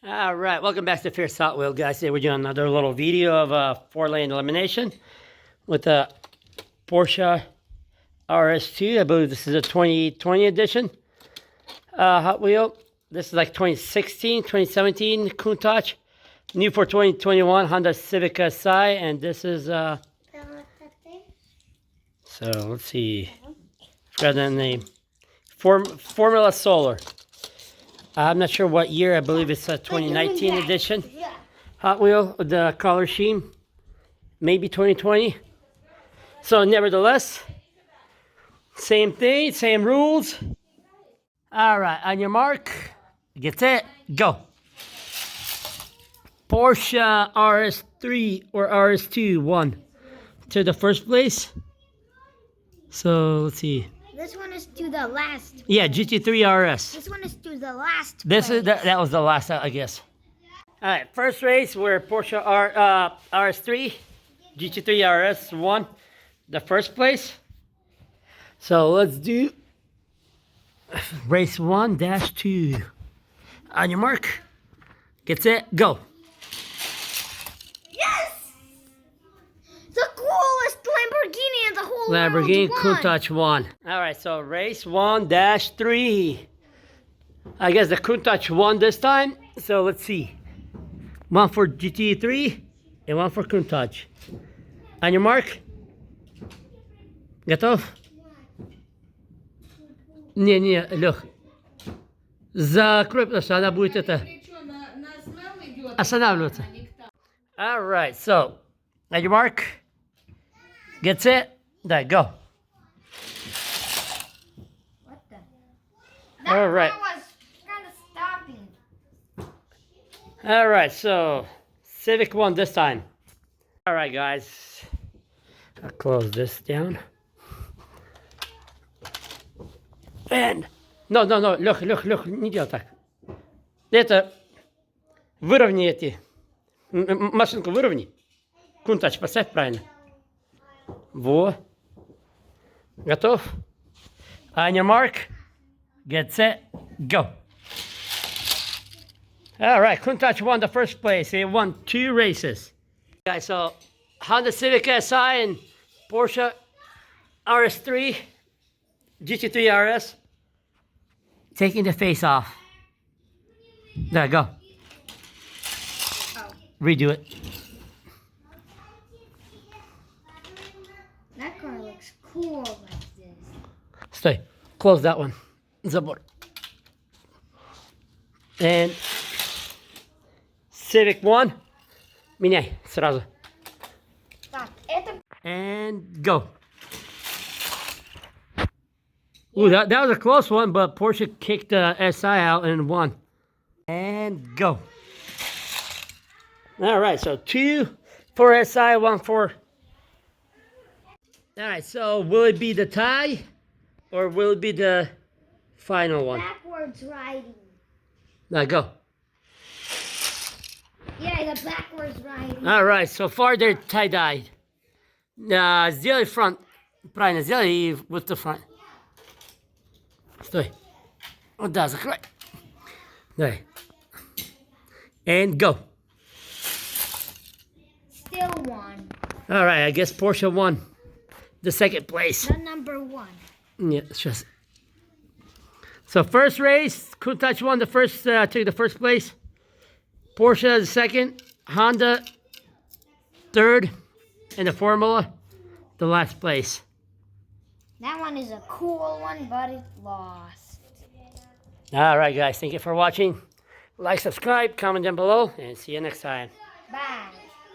All right, welcome back to Fierce Hot Wheel, guys. Today we're doing another little video of a 4-lane elimination with a Porsche RS2. I believe this is a 2020 edition Hot Wheel. This is like 2016, 2017 Countach. New for 2021 Honda Civic SI, and this is so let's see. Forgot the name. Formula Solar. I'm not sure what year. I believe it's a 2019 edition Hot Wheel. The color scheme, maybe 2020. So nevertheless, same thing, same rules. All right, on your mark, get set, go. Porsche RS3 or RS2 won to the first place. So let's see. This one is to the last. Yeah, GT3 RS. This one is to the last. This is that was the last, I guess. All right, first race we're Porsche RS3, GT3 RS won the first place. So let's do race 1-2. On your mark, get set, go. Yes! The coolest Lamborghini in the whole Lamborghini world Countach won. All right, so race 1-3. I guess the Countach won this time. So let's see. One for GT3 and one for Countach. On your mark. Готов? Не, Лех. Закрой, потому что она будет останавливаться. All right, so on your mark. Get set. There, go. What the? All right. That was kind of stopping. All right, so Civic won this time. All right, guys. I'll close this down. And no, Лех, не делай так. Это выровни эти. Машинку выровни. Countach поставь правильно. Во. Готов? On your mark, get set, go. All right, Countach won the first place. He won 2 races. Guys, so Honda Civic SI and Porsche RS3, GT3 RS, taking the face off. There, go. Oh. Redo it. That car looks cool like this. Stay. Close that one. Забор. And Civic 1. Меняй сразу. Так, это... And go. Ooh, that was a close one, but Porsche kicked the SI out and won. And go. All right, so 2 for SI, 1 for... All right, so will it be the tie or will it be the final one? Backwards riding. Now go. Yeah, the backwards riding. All right, so far they're tie-dyed. Сделай front. Правильно, сделай и with the front. Стой. Вот да, закрой. Давай. And go. Still won. All right, I guess Porsche won the second place. The number 1. Yeah, it's just. So first race, Countach won the first, took the first place. Porsche the second, Honda third, and the Formula the last place. That one is a cool one, but it lost. All right, guys, thank you for watching. Like, subscribe, comment down below, and see you next time. Bye.